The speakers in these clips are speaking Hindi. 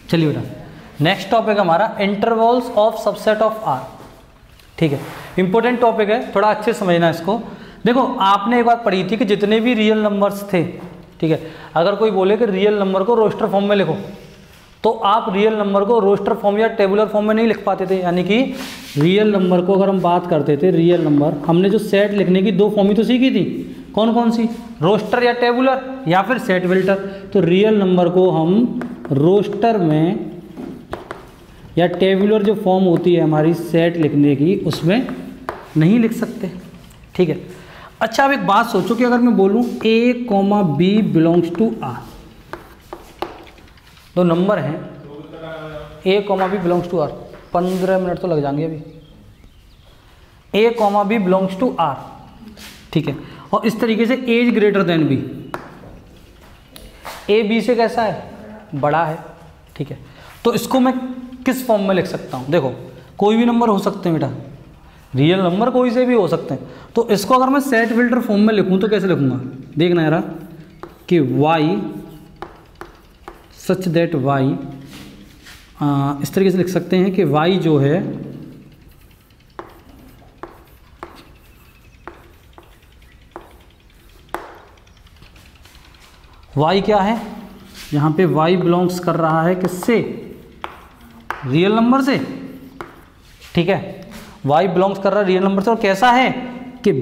चलिए बेटा, नेक्स्ट टॉपिक हमारा intervals of subset of R. ठीक है, इंपॉर्टेंट टॉपिक है, थोड़ा अच्छे समझना इसको। देखो आपने एक बात पढ़ी थी कि जितने भी रियल नंबर्स थे, ठीक है, अगर कोई बोले कि रियल नंबर को रोस्टर फॉर्म में लिखो, तो आप रियल नंबर को रोस्टर फॉर्म या टेबुलर फॉर्म में नहीं लिख पाते थे। यानी कि रियल नंबर को अगर हम बात करते थे, रियल नंबर, हमने जो सेट लिखने की दो फॉर्म ही तो सीखी थी, कौन कौन सी, रोस्टर या टेबुलर या फिर सेट फिल्टर। तो रियल नंबर को हम रोस्टर में या टेबुलर जो फॉर्म होती है हमारी सेट लिखने की, उसमें नहीं लिख सकते। ठीक है, अच्छा अब एक बात सोचो कि अगर मैं बोलूँ A, B belongs to R, दो नंबर हैं A, B belongs to R, 15 minute तो लग जाएंगे अभी। A, B belongs to R, ठीक है, और इस तरीके से A is greater than B, A B से कैसा है, बड़ा है। ठीक है, तो इसको मैं किस फॉर्म में लिख सकता हूँ, देखो कोई भी नंबर हो सकते हैं बेटा, रियल नंबर कोई से भी हो सकते हैं। तो इसको अगर मैं सेट फिल्टर फॉर्म में लिखूँ तो कैसे लिखूँगा, देखना यार कि y सच दैट y, इस तरीके से लिख सकते हैं कि y जो है y क्या है, यहाँ पे y बिलोंग्स कर रहा है किससे, रियल नंबर से। ठीक है, y बिलोंग्स कर रहा है रियल नंबर से, और कैसा है कि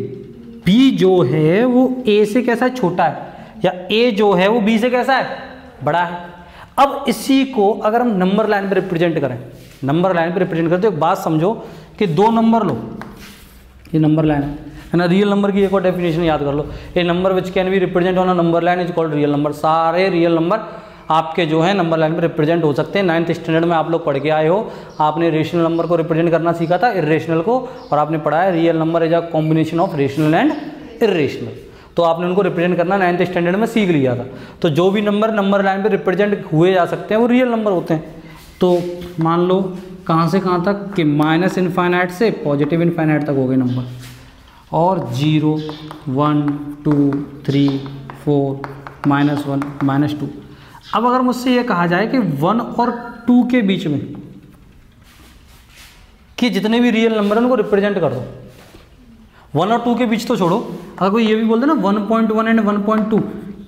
b जो है वो a से कैसा है, छोटा है, या a जो है वो b से कैसा है, बड़ा है। अब इसी को अगर हम नंबर लाइन पे रिप्रेजेंट करें, नंबर लाइन पे रिप्रेजेंट करें, तो एक बात समझो कि दो नंबर लो, ये नंबर लाइन है ना, रियल नंबर की एक और डेफिनेशन याद कर लो, a number which can be represent on a number line is called real number. सारे रियल नंबर आपके जो है नंबर लाइन में रिप्रेजेंट हो सकते हैं। 9th स्टैंडर्ड में आप लोग पढ़ के आए हो, आपने रेशनल नंबर को रिप्रेजेंट करना सीखा था, इर्रेशनल को, और आपने पढ़ा है real number is a combination of rational and irrational, तो आपने उनको रिप्रेजेंट करना 9th स्टैंडर्ड में सीख लिया था। तो जो भी नंबर लाइन पे रिप्रेजेंट हुए जा सकते हैं वो रियल नंबर होते हैं। तो मान लो कहाँ से कहाँ तक कि माइनस इनफाइनाइट से पॉजिटिव इनफाइनाइट तक हो गए नंबर, और 0, 1, 2, 3, 4, -1, -2। अब अगर मुझसे ये कहा जाए कि 1 और 2 के बीच में कि जितने भी रियल नंबर हैं उनको रिप्रेजेंट कर दो, 1 और 2 के बीच तो छोड़ो, अगर कोई ये भी बोल दे ना 1.1 एंड 1.2,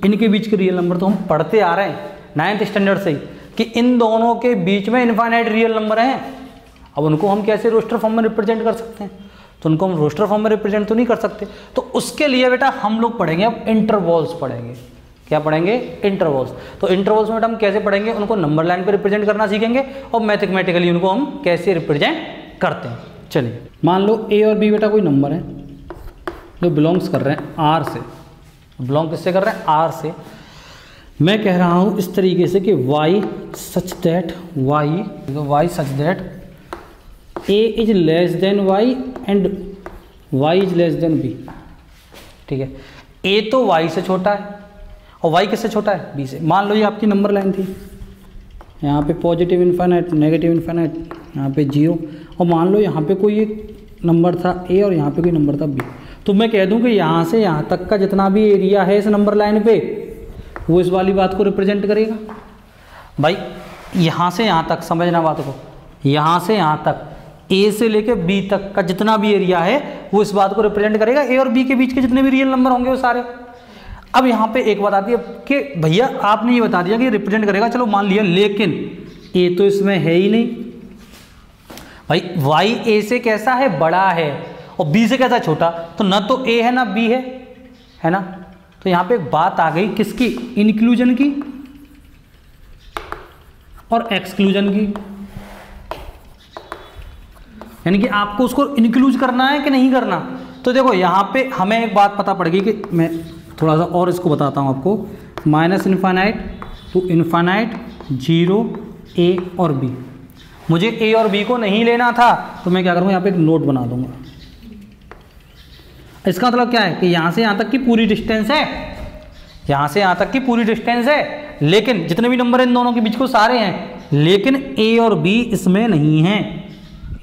इनके बीच के रियल नंबर, तो हम पढ़ते आ रहे हैं 9th स्टैंडर्ड से ही कि इन दोनों के बीच में इनफाइनाइट रियल नंबर हैं। अब उनको हम कैसे रोस्टर फॉर्म में रिप्रेजेंट कर सकते हैं, तो उनको हम रोस्टर फॉर्म में रिप्रेजेंट तो नहीं कर सकते। तो उसके लिए बेटा हम लोग पढ़ेंगे अब इंटरवल्स पढ़ेंगे। क्या पढ़ेंगे, इंटरवल्स। तो इंटरवल्स में बेटा हम कैसे पढ़ेंगे, उनको नंबर लाइन पे रिप्रेजेंट करना सीखेंगे, और मैथमेटिकली उनको हम कैसे रिप्रेजेंट करते हैं। चलिए मान लो ए और बी बेटा कोई नंबर है जो बिलोंग्स कर रहे हैं आर से, बिलोंग किससे कर रहे हैं, आर से। मैं कह रहा हूँ इस तरीके से कि y such that a is less then y and y is less than b। ठीक है, a तो y से छोटा है और y किससे छोटा है, b से। मान लो ये आपकी नंबर लाइन थी, यहाँ पे पॉजिटिव इनफाइनाइट, नेगेटिव इनफाइनाइट, यहाँ पे 0, और मान लो यहाँ पे कोई एक नंबर था a और यहाँ पे कोई नंबर था b। तो मैं कह दूँ कि यहाँ से यहाँ तक का जितना भी एरिया है इस नंबर लाइन पे, वो इस वाली बात को रिप्रेजेंट करेगा। भाई यहाँ से यहाँ तक समझना बात को, यहाँ से यहाँ तक A से लेके B तक का जितना भी एरिया है वो इस बात को रिप्रेजेंट करेगा। A और B के बीच के जितने भी रियल नंबर होंगे वो सारे। अब यहाँ पे एक बात आती है कि भैया आपने ये बता दिया कि रिप्रेजेंट करेगा, चलो मान लिया, लेकिन A तो इसमें है ही नहीं। भाई Y A से कैसा है, बड़ा है, और B से कैसा छोटा, तो ना तो A है ना B है ना। तो यहाँ पे एक बात आ गई किसकी, इंक्लूजन की और एक्सक्लूजन की। यानी कि आपको उसको इंक्लूज करना है कि नहीं करना। तो देखो यहाँ पे हमें एक बात पता पड़ गई कि मैं थोड़ा सा और इसको बताता हूँ आपको, minus infinite to infinite, 0, A और B। मुझे A और B को नहीं लेना था, तो मैं क्या करूँगा, यहाँ पे एक नोट बना दूंगा। इसका मतलब क्या है कि यहाँ से यहाँ तक की पूरी डिस्टेंस है, यहाँ से यहाँ तक की पूरी डिस्टेंस है, लेकिन जितने भी नंबर इन दोनों के बीच को सारे हैं, लेकिन A और B इसमें नहीं है,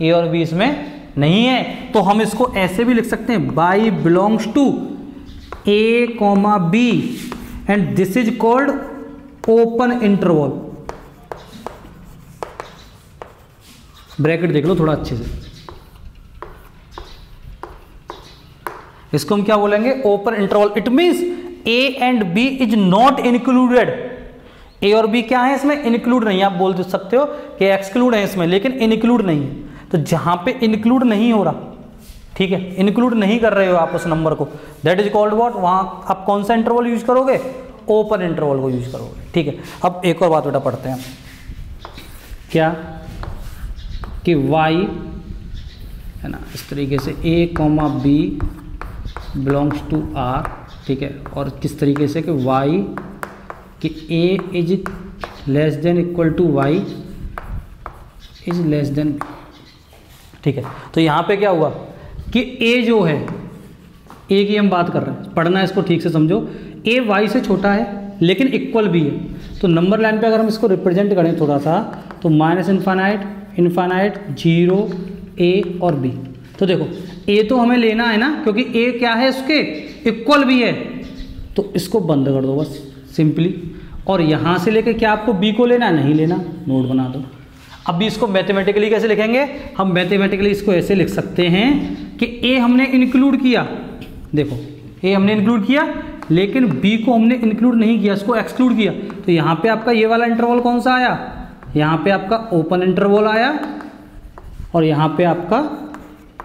A और B इसमें नहीं है। तो हम इसको ऐसे भी लिख सकते हैं, y belongs to A, B and this is called open interval. Bracket देख लो थोड़ा अच्छे से, इसको हम क्या बोलेंगे, open interval. It means a and b is not included. ए और बी क्या है इसमें, इंक्लूड नहीं है। आप बोल सकते हो कि एक्सक्लूड है इसमें, लेकिन इंक्लूड नहीं है। तो जहां पे इंक्लूड नहीं हो रहा, ठीक है, इंक्लूड नहीं कर रहे हो आप उस नंबर को, दैट इज कॉल्ड व्हाट, वहां आप कौन सा इंटरवल यूज करोगे, ओपन इंटरवल को यूज करोगे। ठीक है, अब एक और बात बेटा पढ़ते हैं, क्या कि y है ना, इस तरीके से a comma B belongs to r, ठीक है, और किस तरीके से कि y कि a is less than equal to y is less than b। ठीक है, तो यहाँ पे क्या हुआ कि a जो है, a की हम बात कर रहे हैं, पढ़ना है इसको ठीक से समझो, a y से छोटा है लेकिन इक्वल भी है। तो नंबर लाइन पे अगर हम इसको रिप्रेजेंट करें थोड़ा सा, तो माइनस इन्फानाइट, इन्फानाइट, 0, a और b। तो देखो a तो हमें लेना है ना, क्योंकि a क्या है उसके इक्वल भी है, तो इसको बंद कर दो बस सिंपली। और यहाँ से लेके क्या आपको b को लेना है, नहीं लेना, नोट बना दो। अब भी इसको मैथमेटिकली कैसे लिखेंगे, हम मैथमेटिकली इसको ऐसे लिख सकते हैं कि a हमने इंक्लूड किया, देखो a हमने इंक्लूड किया लेकिन b को हमने इंक्लूड नहीं किया, इसको एक्सक्लूड किया। तो यहाँ पे आपका ये वाला इंटरवल कौन सा आया, यहाँ पे आपका ओपन इंटरवल आया और यहाँ पे आपका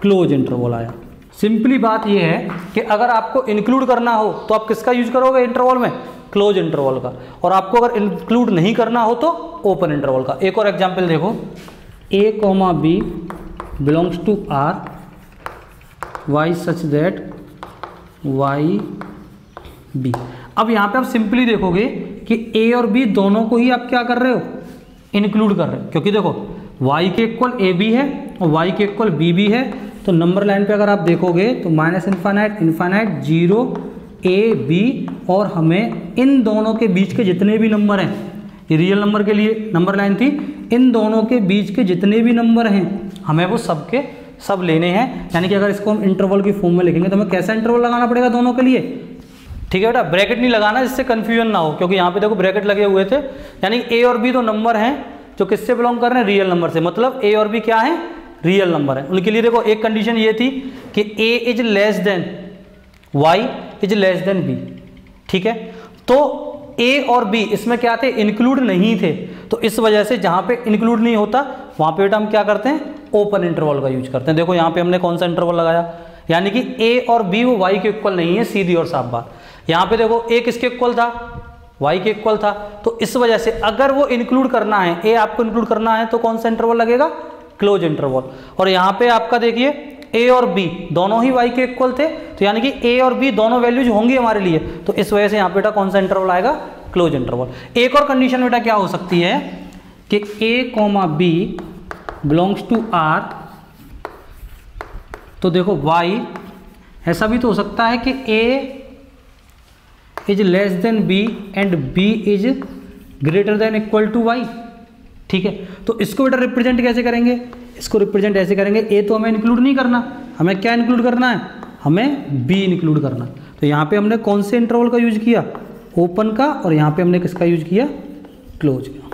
क्लोज इंटरवल आया। सिंपली बात ये है कि अगर आपको इंक्लूड करना हो तो आप किसका यूज करोगे इंटरवल में, क्लोज इंटरवल का, और आपको अगर इंक्लूड नहीं करना हो तो ओपन इंटरवल का। एक और एग्जांपल देखो, a comma B belongs to r y such that y b। अब यहाँ पे आप सिंपली देखोगे कि a और b दोनों को ही आप क्या कर रहे हो, इंक्लूड कर रहे हो, क्योंकि देखो y के इक्वल a b है और y के इक्वल b भी है। तो नंबर लाइन पे अगर आप देखोगे तो minus infinite, infinite, 0, a b, और हमें इन दोनों के बीच के जितने भी नंबर हैं, ये रियल नंबर के लिए नंबर लाइन थी, इन दोनों के बीच के जितने भी नंबर हैं हमें वो सब के सब लेने हैं। यानी कि अगर इसको हम इंटरवल की फॉर्म में लिखेंगे तो हमें कैसा इंटरवल लगाना पड़ेगा दोनों के लिए, ठीक है बेटा, ब्रैकेट नहीं लगाना जिससे कंफ्यूजन ना हो, क्योंकि यहाँ पे देखो ब्रैकेट लगे हुए थे। यानी a और b दो नंबर हैं जो किससे बिलोंग कर रहे हैं, रियल नंबर से, मतलब a और b क्या है, रियल नंबर है। उनके लिए देखो एक कंडीशन ये थी कि a is less then y is less than b, ठीक है। तो a और b इसमें क्या थे, इंक्लूड नहीं थे, तो इस वजह से जहां पे इंक्लूड नहीं होता वहां पे बेटा हम क्या करते हैं, ओपन इंटरवल का यूज करते हैं। देखो यहाँ पे हमने कौन सा इंटरवल लगाया, यानी कि a और b वो y के इक्वल नहीं है, सीधी और साफ बात। यहाँ पे देखो a किसके इक्वल था, y के इक्वल था, तो इस वजह से अगर वो इंक्लूड करना है, a आपको इंक्लूड करना है तो कौन सा इंटरवल लगेगा, क्लोज इंटरवल। और यहाँ पे आपका देखिए a और b दोनों ही y के इक्वल थे, तो यानी कि a और b दोनों वैल्यूज होंगी हमारे लिए, तो इस वजह से यहाँ बेटा कौन सा इंटरवल आएगा, क्लोज इंटरवल। एक और कंडीशन बेटा क्या हो सकती है कि a comma b belongs to r, तो देखो y, ऐसा भी तो हो सकता है कि a is less than b and b is greater than equal to y, ठीक है। तो इसको बेटा रिप्रेजेंट कैसे करेंगे, इसको रिप्रेजेंट ऐसे करेंगे, a तो हमें इंक्लूड नहीं करना, हमें क्या इंक्लूड करना है, हमें b इंक्लूड करना। तो यहाँ पे हमने कौन से इंटरवल का यूज किया, ओपन का, और यहाँ पे हमने किसका यूज किया, क्लोज का।